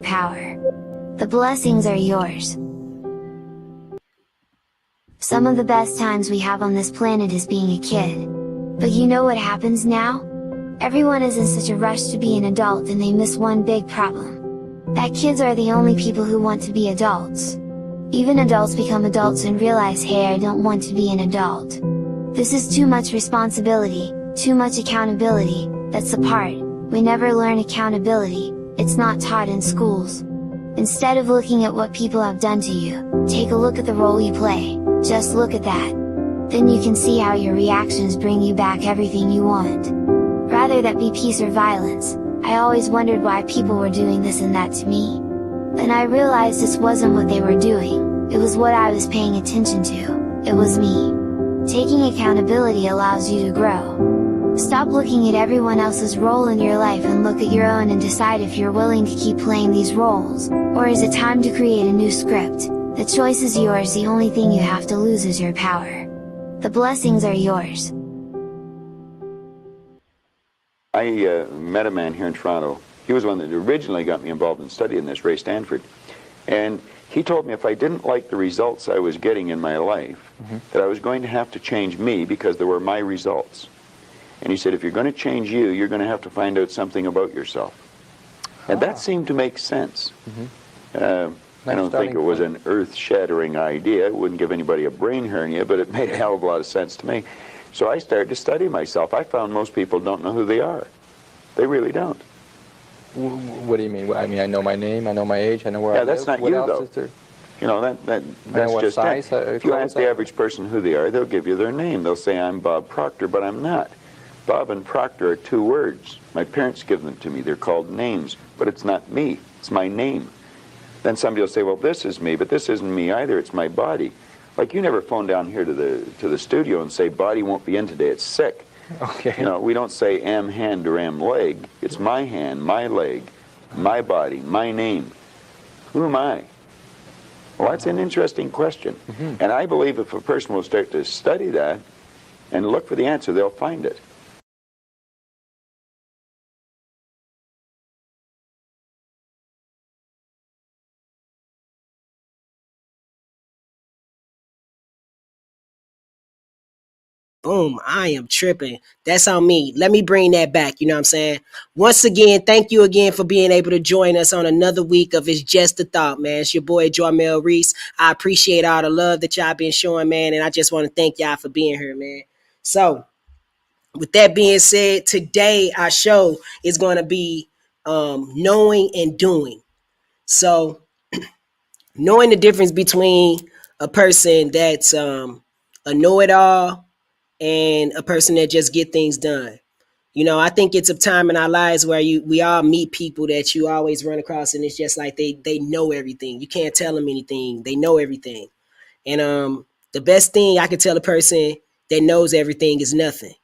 power. The blessings are yours. Some of the best times we have on this planet is being a kid. But you know what happens now? Everyone is in such a rush to be an adult and they miss one big problem. That kids are the only people who want to be adults. Even adults become adults and realize, hey, I don't want to be an adult. This is too much responsibility, too much accountability. That's the part, we never learn accountability, it's not taught in schools. Instead of looking at what people have done to you, take a look at the role you play, just look at that. Then you can see how your reactions bring you back everything you want. Rather that be peace or violence. I always wondered why people were doing this and that to me. Then I realized this wasn't what they were doing, it was what I was paying attention to, it was me. Taking accountability allows you to grow. Stop looking at everyone else's role in your life and look at your own and decide if you're willing to keep playing these roles, or is it time to create a new script? The choice is yours, the only thing you have to lose is your power. The blessings are yours. I met a man here in Toronto. He was one that originally got me involved in studying this, Ray Stanford. And he told me if I didn't like the results I was getting in my life, that I was going to have to change me because they were my results. And he said, if you're going to change you, you're going to have to find out something about yourself. And that seemed to make sense. I don't think it was an earth-shattering idea. It wouldn't give anybody a brain hernia, but it made a hell of a lot of sense to me. So I started to study myself. I found most people don't know who they are. They really don't. What do you mean? I mean, I know my name, I know my age, I know where I live. Yeah, that's not what you, else though. Is there? You know, that's just size, it. If you ask the average person who they are, they'll give you their name. They'll say, I'm Bob Proctor, but I'm not. Bob and Proctor are two words. My parents give them to me. They're called names, but it's not me. It's my name. Then somebody will say, well, this is me, but this isn't me either. It's my body. Like, you never phone down here to the studio and say, body won't be in today, it's sick. Okay. You know, we don't say am hand or am leg. It's my hand, my leg, my body, my name. Who am I? Well, that's an interesting question. And I believe if a person will start to study that and look for the answer, they'll find it. Boom, I am tripping. That's on me. Let me bring that back. You know what I'm saying? Once again, thank you again for being able to join us on another week of It's Just a Thought, man. It's your boy, Jarmel Reese. I appreciate all the love that y'all been showing, man. And I just want to thank y'all for being here, man. So, with that being said, today our show is going to be knowing and doing. So, knowing the difference between a person that's a know-it-all and a person that just get things done. You know, I think it's a time in our lives where we all meet people that you always run across, and it's just like they know everything. You can't tell them anything. They know everything. And the best thing I could tell a person that knows everything is nothing.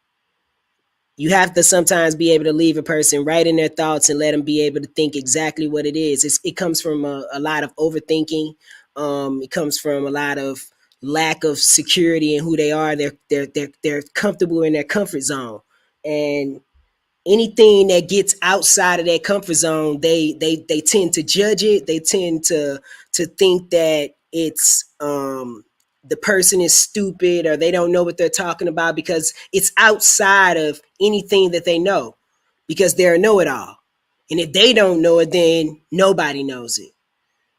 You have to sometimes be able to leave a person right in their thoughts and let them be able to think exactly what it is. It comes from a lot of overthinking. It comes from a lot of lack of security in who they are. They're comfortable in their comfort zone, and anything that gets outside of that comfort zone, they tend to judge it. They tend to think that it's the person is stupid, or they don't know what they're talking about because it's outside of anything that they know, because they're a know-it-all. And if they don't know it, then nobody knows it.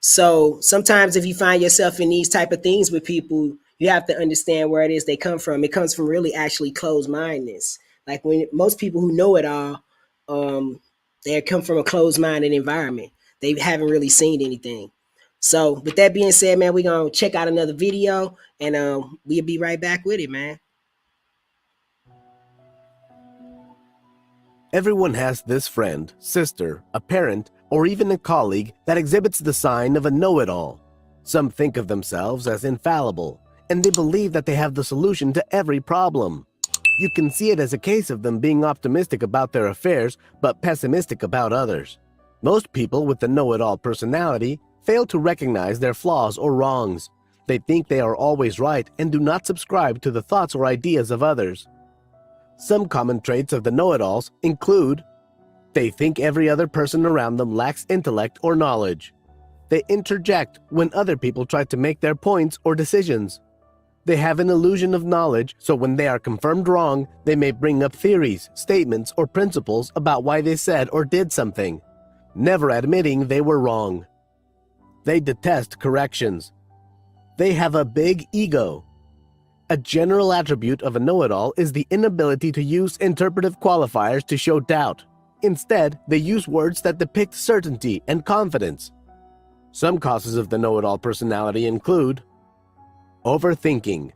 So sometimes if you find yourself in these type of things with people, you have to understand where it is they come from. It comes from really actually closed-mindedness. Like when most people who know it all, they come from a closed-minded environment. They haven't really seen anything. So with that being said, man, we're going to check out another video, and we'll be right back with it, man. Everyone has this friend, sister, a parent, or even a colleague that exhibits the sign of a know-it-all. Some think of themselves as infallible, and they believe that they have the solution to every problem. You can see it as a case of them being optimistic about their affairs, but pessimistic about others. Most people with the know-it-all personality fail to recognize their flaws or wrongs. They think they are always right and do not subscribe to the thoughts or ideas of others. Some common traits of the know-it-alls include They think every other person around them lacks intellect or knowledge. They interject when other people try to make their points or decisions. They have an illusion of knowledge, so when they are confirmed wrong, they may bring up theories, statements, or principles about why they said or did something, never admitting they were wrong. They detest corrections. They have a big ego. A general attribute of a know-it-all is the inability to use interpretive qualifiers to show doubt. Instead, they use words that depict certainty and confidence. Some causes of the know-it-all personality include overthinking.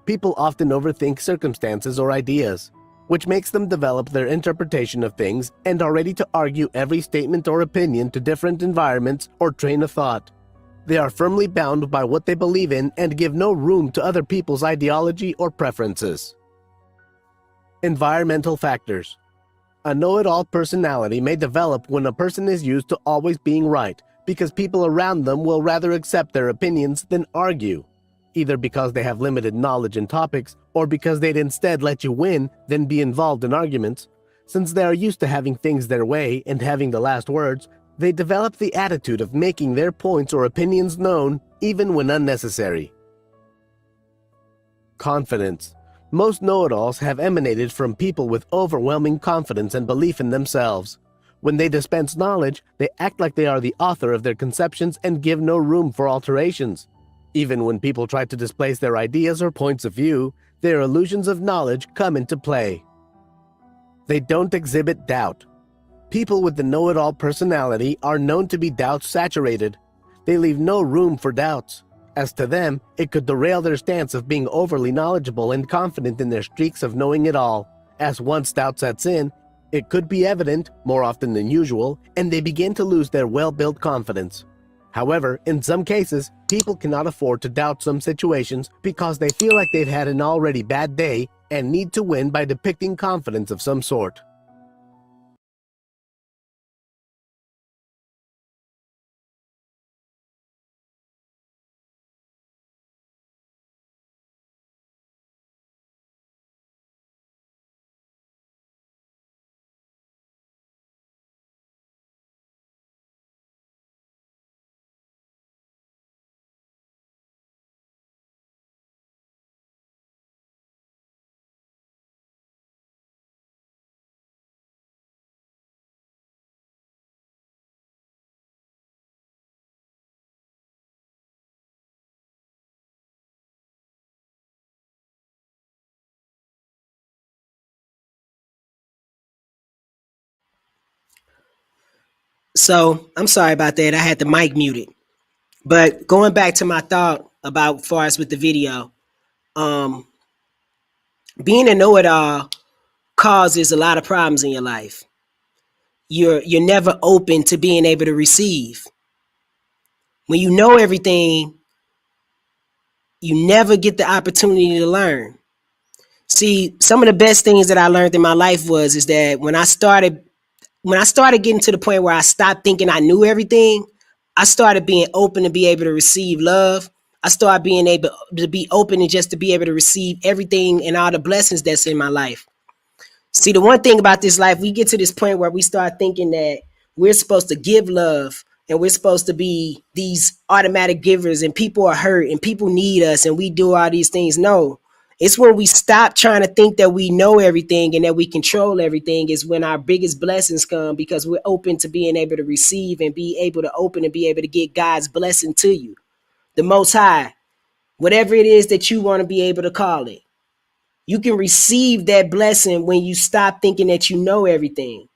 People often overthink circumstances or ideas, which makes them develop their interpretation of things and are ready to argue every statement or opinion to different environments or train of thought. They are firmly bound by what they believe in and give no room to other people's ideology or preferences. Environmental factors. A know-it-all personality may develop when a person is used to always being right, because people around them will rather accept their opinions than argue, either because they have limited knowledge in topics or because they'd instead let you win than be involved in arguments. Since they are used to having things their way and having the last words, they develop the attitude of making their points or opinions known, even when unnecessary. Confidence. Most know-it-alls have emanated from people with overwhelming confidence and belief in themselves. When they dispense knowledge, they act like they are the author of their conceptions and give no room for alterations. Even when people try to displace their ideas or points of view, their illusions of knowledge come into play. They don't exhibit doubt. People with the know-it-all personality are known to be doubt-saturated. They leave no room for doubts. As to them, it could derail their stance of being overly knowledgeable and confident in their streaks of knowing it all. As once doubt sets in, it could be evident, more often than usual, and they begin to lose their well-built confidence. However, in some cases, people cannot afford to doubt some situations because they feel like they've had an already bad day and need to win by depicting confidence of some sort. So I'm sorry about that. I had the mic muted. But going back to my thought about far as with the video, um, being a know-it-all causes a lot of problems in your life. You're never open to being able to receive. When you know everything, you never get the opportunity to learn. See, some of the best things that I learned in my life is that when I started getting to the point where I stopped thinking I knew everything, I started being open to be able to receive love. I started being able to be open and just to be able to receive everything and all the blessings that's in my life. See, the one thing about this life, we get to this point where we start thinking that we're supposed to give love and we're supposed to be these automatic givers and people are hurt and people need us and we do all these things. No, it's when we stop trying to think that we know everything and that we control everything is when our biggest blessings come, because we're open to being able to receive and be able to open and be able to get God's blessing to you. The Most High, whatever it is that you want to be able to call it. You can receive that blessing when you stop thinking that you know everything.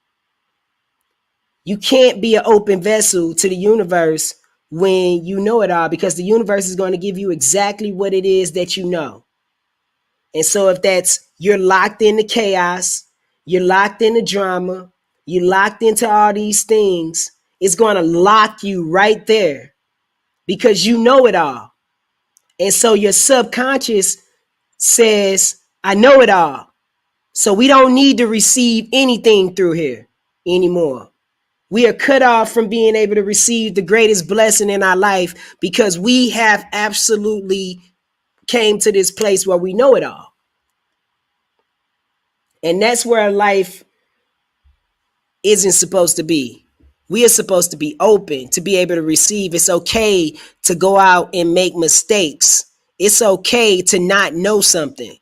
You can't be an open vessel to the universe when you know it all, because the universe is going to give you exactly what it is that you know. And so if that's, you're locked into chaos, you're locked into drama, you're locked into all these things, it's going to lock you right there because you know it all. And so your subconscious says, I know it all. So we don't need to receive anything through here anymore. We are cut off from being able to receive the greatest blessing in our life because we have absolutely came to this place where we know it all. And that's where life isn't supposed to be. We are supposed to be open, to be able to receive. It's okay to go out and make mistakes. It's okay to not know something.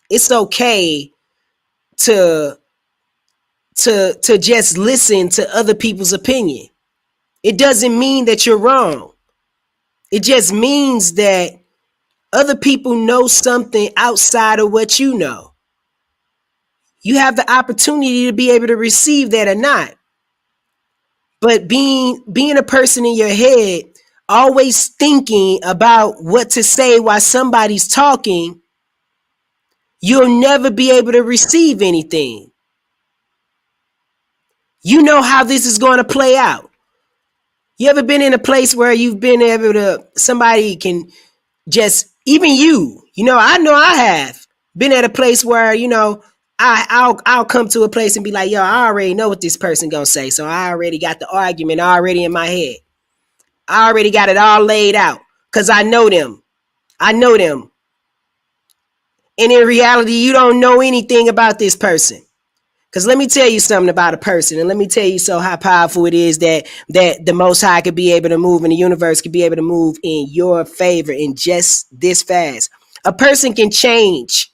It's okay to just listen to other people's opinion. It doesn't mean that you're wrong. It just means that other people know something outside of what you know. You have the opportunity to be able to receive that or not. But being a person in your head, always thinking about what to say while somebody's talking, you'll never be able to receive anything. You know how this is going to play out. You ever been in a place where you've been able to, somebody can just, even I know I have been at a place where, I'll come to a place and be like, yo, I already know what this person gonna say. So I already got the argument already in my head. I already got it all laid out because I know them. And in reality, you don't know anything about this person. Because let me tell you something about a person, and let me tell you how powerful it is that the Most High could be able to move, and the universe could be able to move in your favor in just this fast. A person can change.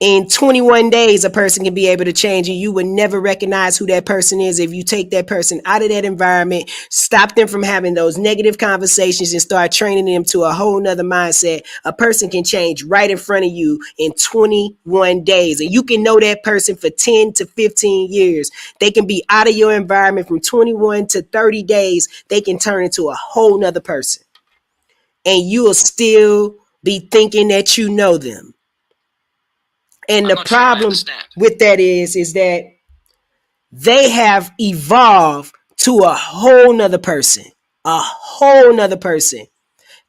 In 21 days, a person can be able to change, and you would never recognize who that person is if you take that person out of that environment, stop them from having those negative conversations, and start training them to a whole nother mindset. A person can change right in front of you in 21 days, and you can know that person for 10 to 15 years. They can be out of your environment from 21 to 30 days. They can turn into a whole nother person, and you will still be thinking that you know them. And the problem with that is that they have evolved to a whole nother person.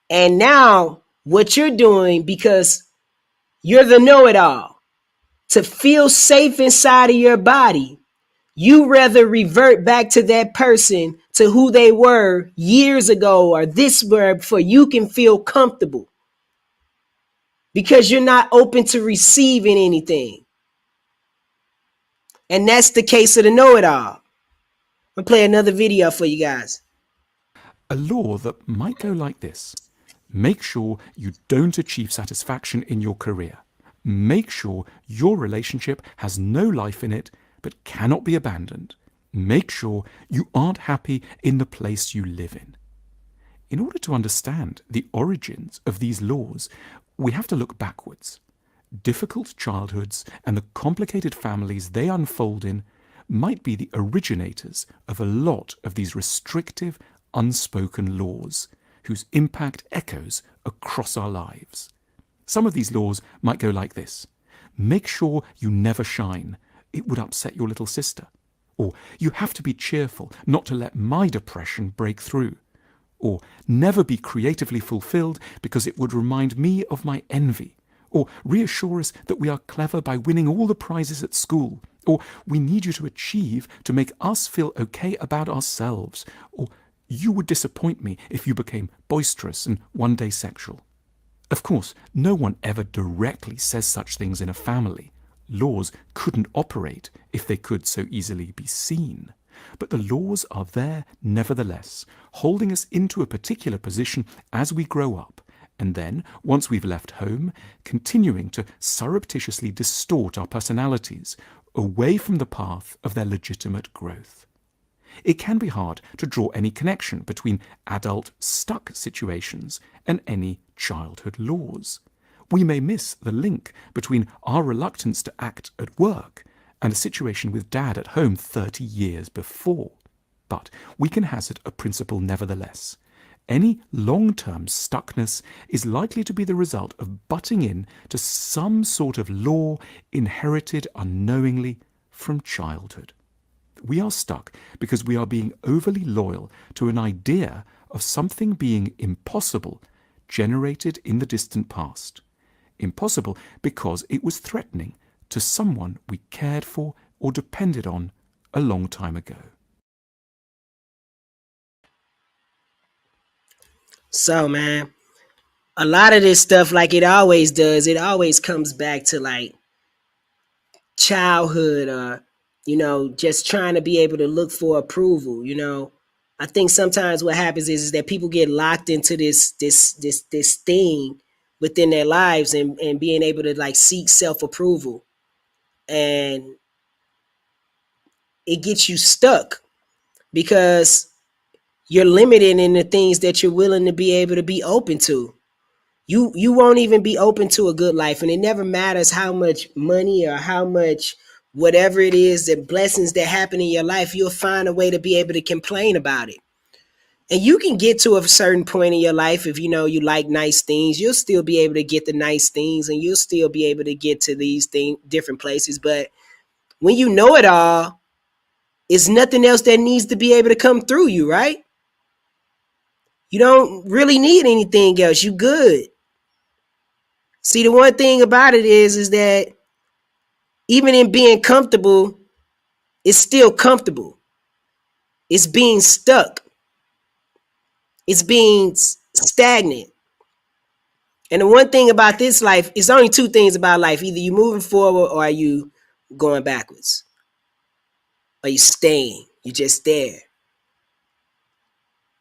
And now what you're doing, because you're the know-it-all, to feel safe inside of your body, you rather revert back to that person, to who they were years ago or this were, before you can feel comfortable. Because you're not open to receiving anything. And that's the case of the know-it-all. I'm gonna play another video for you guys. A law that might go like this. Make sure you don't achieve satisfaction in your career. Make sure your relationship has no life in it but cannot be abandoned. Make sure you aren't happy in the place you live in. In order to understand the origins of these laws, we have to look backwards. Difficult childhoods and the complicated families they unfold in might be the originators of a lot of these restrictive, unspoken laws, whose impact echoes across our lives. Some of these laws might go like this. Make sure you never shine. It would upset your little sister. Or, you have to be cheerful not to let my depression break through. Or, never be creatively fulfilled because it would remind me of my envy. Or, reassure us that we are clever by winning all the prizes at school. Or, we need you to achieve to make us feel okay about ourselves. Or, you would disappoint me if you became boisterous and one day sexual. Of course, no one ever directly says such things in a family. Laws couldn't operate if they could so easily be seen. But the laws are there nevertheless, holding us into a particular position as we grow up, and then, once we've left home, continuing to surreptitiously distort our personalities away from the path of their legitimate growth. It can be hard to draw any connection between adult stuck situations and any childhood laws. We may miss the link between our reluctance to act at work and a situation with Dad at home 30 years before. But we can hazard a principle nevertheless. Any long-term stuckness is likely to be the result of butting in to some sort of law inherited unknowingly from childhood. We are stuck because we are being overly loyal to an idea of something being impossible generated in the distant past. Impossible because it was threatening to someone we cared for or depended on a long time ago. So, man, a lot of this stuff, like it always does, it always comes back to like childhood, or just trying to be able to look for approval. I think sometimes what happens is that people get locked into this thing within their lives, and being able to like seek self-approval, and it gets you stuck because you're limited in the things that you're willing to be able to be open to. You won't even be open to a good life, and it never matters how much money or how much whatever it is, the blessings that happen in your life, you'll find a way to be able to complain about it. And you can get to a certain point in your life, if you like nice things, you'll still be able to get the nice things, and you'll still be able to get to these different places. But when you know it all, it's nothing else that needs to be able to come through you, right? You don't really need anything else. You good. See, the one thing about it is that even in being comfortable, it's still comfortable. It's being stuck. It's being stagnant. And the one thing about this life, it's only two things about life. Either you moving forward or are you going backwards. Are you staying? You're just there.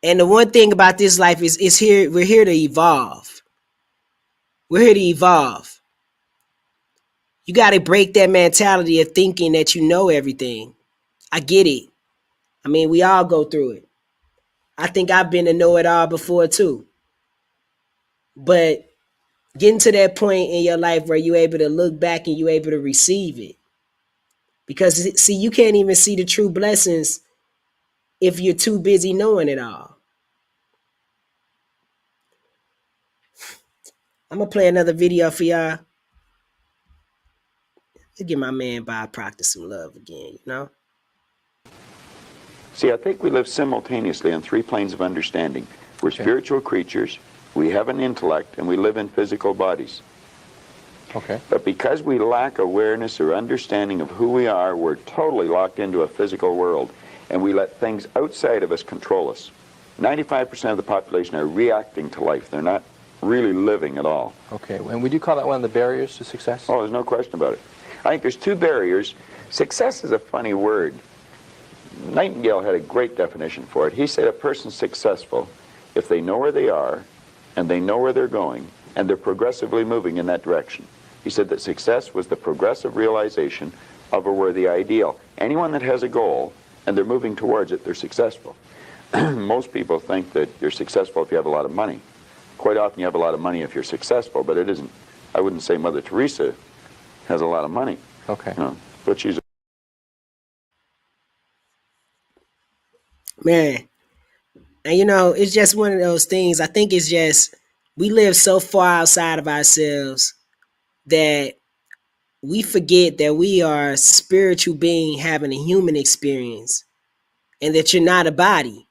And the one thing about this life is we're here to evolve. We're here to evolve. You got to break that mentality of thinking that you know everything. I get it. I mean, we all go through it. I think I've been a know-it-all before too. But getting to that point in your life where you're able to look back and you're able to receive it. Because, see, you can't even see the true blessings if you're too busy knowing it all. I'm going to play another video for y'all. To give my man Bob Proctor some love again, See, I think we live simultaneously on three planes of understanding. We're spiritual creatures, we have an intellect, and we live in physical bodies. Okay. But because we lack awareness or understanding of who we are, we're totally locked into a physical world, and we let things outside of us control us. 95% of the population are reacting to life. They're not really living at all. Okay, and would you call that one of the barriers to success? Oh, there's no question about it. I think there's two barriers. Success is a funny word. Nightingale had a great definition for it. He said a person's successful if they know where they are, and they know where they're going, and they're progressively moving in that direction. He said that success was the progressive realization of a worthy ideal. Anyone that has a goal and they're moving towards it, they're successful. Most people think that you're successful if you have a lot of money. Quite often you have a lot of money if you're successful, but it isn't. I wouldn't say Mother Teresa has a lot of money. Okay. But she's Man. And it's just one of those things. I think it's just we live so far outside of ourselves that we forget that we are a spiritual being having a human experience, and that you're not a body.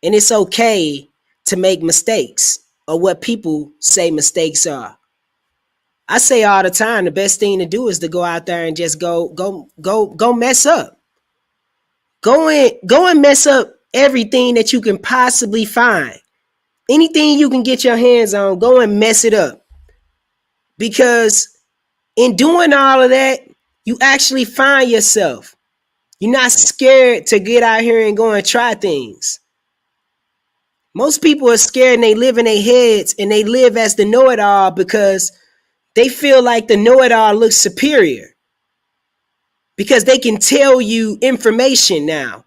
And it's okay to make mistakes, or what people say mistakes are. I say all the time, the best thing to do is to go out there and just go mess up. Go and mess up everything that you can possibly find. Anything you can get your hands on, go and mess it up. Because in doing all of that, you actually find yourself. You're not scared to get out here and go and try things. Most people are scared, and they live in their heads, and they live as the know-it-all because they feel like the know-it-all looks superior. Because they can tell you information now.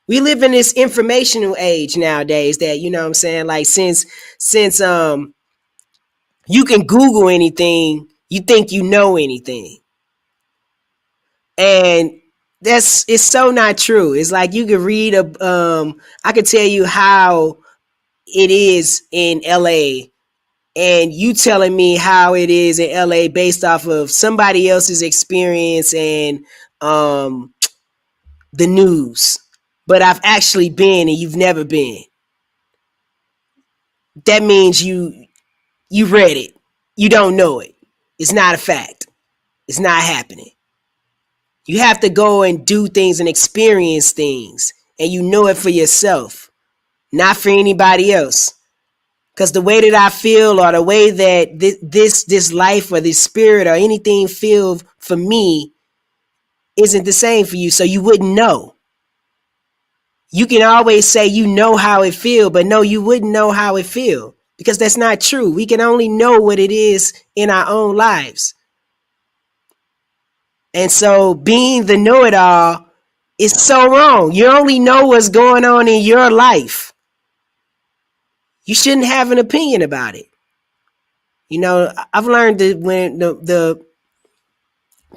We live in this informational age nowadays that, like since you can Google anything, you think you know anything. And it's so not true. It's like you could read I could tell you how it is in LA, and you telling me how it is in LA based off of somebody else's experience and the news. But I've actually been, and you've never been. That means you read it. You don't know it. It's not a fact. It's not happening. You have to go and do things and experience things, and you know it for yourself, not for anybody else. Because the way that I feel, or the way that this life or this spirit or anything feel for me, isn't the same for you, so you wouldn't know. You can always say you know how it feel, but no, you wouldn't know how it feel because that's not true. We can only know what it is in our own lives. And so being the know-it-all is so wrong. You only know what's going on in your life. You shouldn't have an opinion about it. You know, I've learned that when the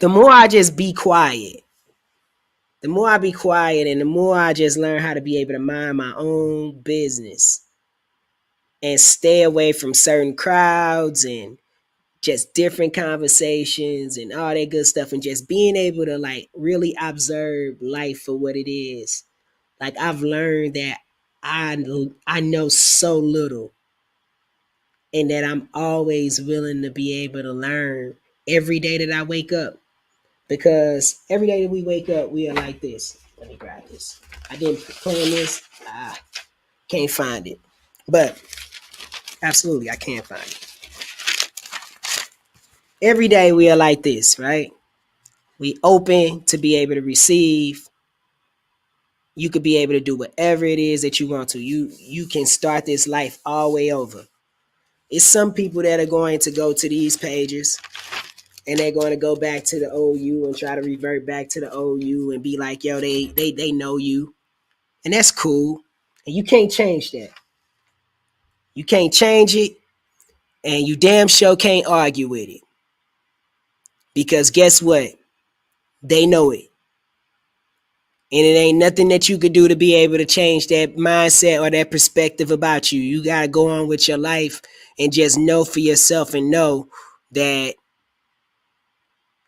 more I just be quiet, the more I be quiet and the more I just learn how to be able to mind my own business and stay away from certain crowds and just different conversations and all that good stuff and just being able to like really observe life for what it is. Like I've learned that I know so little and that I'm always willing to be able to learn every day that I wake up. Because every day that we wake up, we are like this. Let me grab this. I didn't plan this. Can't find it. But absolutely, I can't find it. Every day we are like this, right? We open to be able to receive. You could be able to do whatever it is that you want to. You can start this life all the way over. It's some people that are going to go to these pages and they're going to go back to the old you and try to revert back to the old you and be like, yo, they know you. And that's cool. And you can't change that. You can't change it. And you damn sure can't argue with it. Because guess what? They know it. And it ain't nothing that you could do to be able to change that mindset or that perspective about you. You got to go on with your life and just know for yourself and know that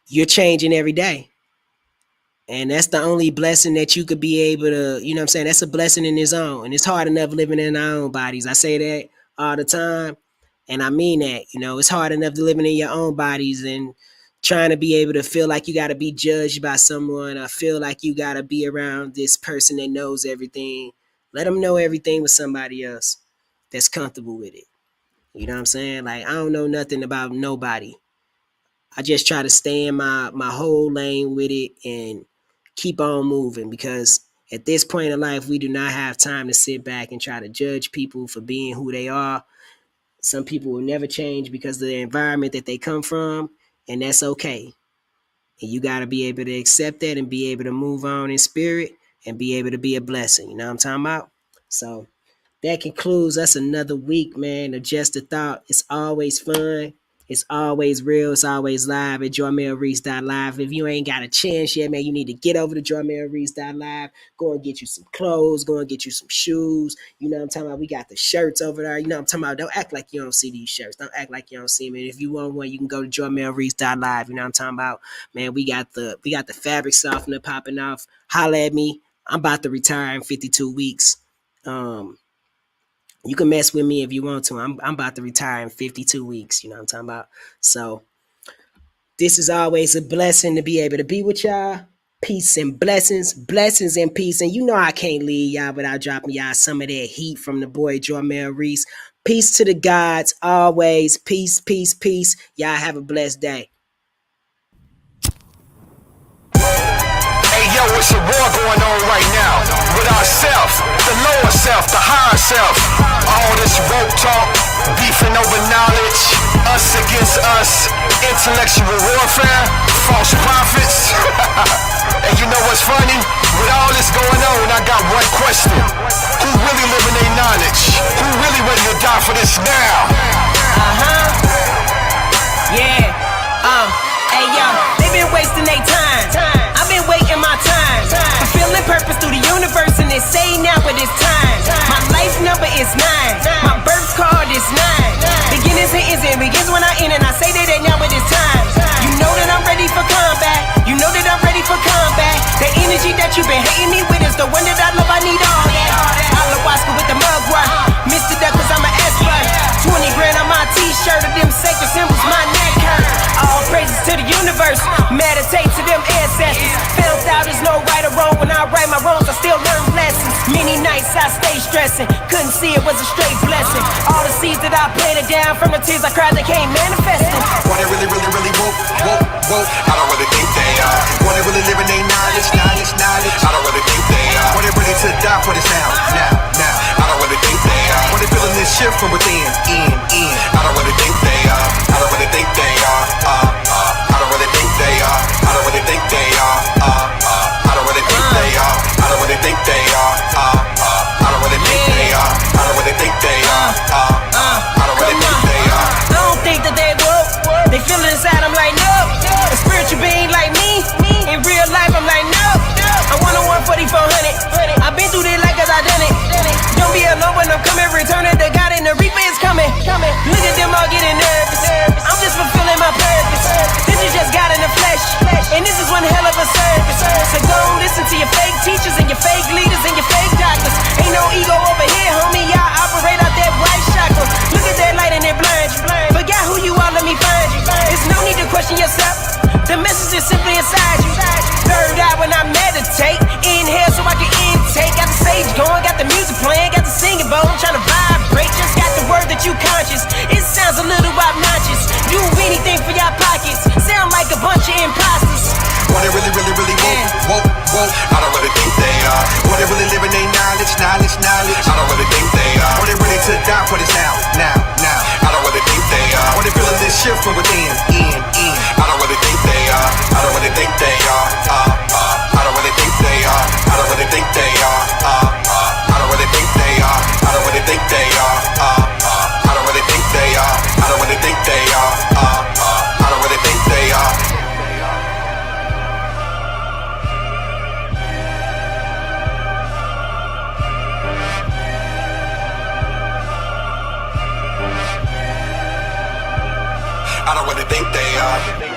you're changing every day. And that's the only blessing that you could be able to, you know what I'm saying? That's a blessing in its own. And it's hard enough living in our own bodies. I say that all the time. And I mean that, you know, it's hard enough to living in your own bodies and trying to be able to feel like you got to be judged by someone or feel like you got to be around this person that knows everything. Let them know everything with somebody else that's comfortable with it. You know what I'm saying? Like, I don't know nothing about nobody. I just try to stay in my whole lane with it and keep on moving because at this point in life, we do not have time to sit back and try to judge people for being who they are. Some people will never change because of the environment that they come from, and that's okay. And you got to be able to accept that and be able to move on in spirit and be able to be a blessing. You know what I'm talking about? So that concludes us another week, man, of Just a Thought. It's always fun. It's always real. It's always live at JoyMailReese.live. If you ain't got a chance yet, man, you need to get over to JoyMailReese.live. Go and get you some clothes. Go and get you some shoes. You know what I'm talking about? We got the shirts over there. You know what I'm talking about? Don't act like you don't see these shirts. Don't act like you don't see them. And if you want one, you can go to JoyMailReese.live. You know what I'm talking about? Man, we got the fabric softener popping off. Holla at me. I'm about to retire in 52 weeks. You can mess with me if you want to. I'm about to retire in 52 weeks. You know what I'm talking about? So this is always a blessing to be able to be with y'all. Peace and blessings. Blessings and peace. And you know I can't leave y'all without dropping y'all some of that heat from the boy Joymel Reese. Peace to the gods always. Peace, peace, peace. Y'all have a blessed day. Yo, it's a war going on right now with ourselves, the lower self, the higher self. All this woke talk, beefing over knowledge, us against us, intellectual warfare, false prophets. And you know what's funny? With all this going on, I got one question. Who really living their knowledge? Who really ready to die for this now? Yeah. Hey, yo, they been wasting their time. I've been waiting my time. Fulfilling purpose through the universe and they say now but it's time. My life number is 9. My birth card is 9. Beginnings and ends and begins when I end and I say that now it is time. You know that I'm ready for combat. You know that I'm ready for combat. The energy that you've been hating me with is the one that I love. I need all that. Ayahuasca with the mug rock. Mr. Duck cause I'm an expert. 20 grand on my t-shirt of them sacred symbols, my neck hurt. All praises to the universe. Meditate to them ancestors. Found out there's no right or wrong. When I write my wrongs, I still learn lessons. Many nights I stay stressing. Couldn't see it was a straight blessing. All the seeds that I planted down from the tears I cried, they came manifesting. What they really woke. I don't really think they are. What they really living they knowledge. I don't really think they are. What they ready to die for this now. I don't really think they are. What they feeling this shift from within, in. I don't really think they are. I don't really think they are. I don't really think they are. I don't really think they are. I don't really think they are. I don't really think they are. I don't really think they are. I don't really think they are. I don't really think they are. I don't think that they woke. They feel it inside, I'm like, no. A spiritual being like me. In real life, I'm like, no. I want a 14400. I've been through this like I done it. Don't be alone when I'm coming. Return it to God and the reaper is coming. Look at them all getting nervous. I'm just fulfilling my purpose. This is just God in the flesh. And this is one hell of a service. So go listen to your fake teachers and your fake leaders and your fake doctors. Ain't no ego over here, homie. Y'all operate out that white chakra. Look at that light and it blinds you. Forget who you are, let me find you. There's no need to question yourself. The message is simply inside you. Third eye when I meditate. Inhale so I can intake. Got the sage going, got the music playing, got the singing bowl, trying to vibrate. Just got the word that you conscious. It sounds a little obnoxious. Do anything for your pockets. Sound like a bunch of imposters. What they really woke. I don't really think they are. What they really living they knowledge. I don't really think they are. What they ready to die for this now. I don't really think they are. What they feeling this shift from within, in. I don't really think they are. I don't really think they are. I don't really think they are. I don't really think they are. I don't really think they are. I don't really think they are. I don't really think they are. I don't really think they are. I don't really think they are. I don't really think they are.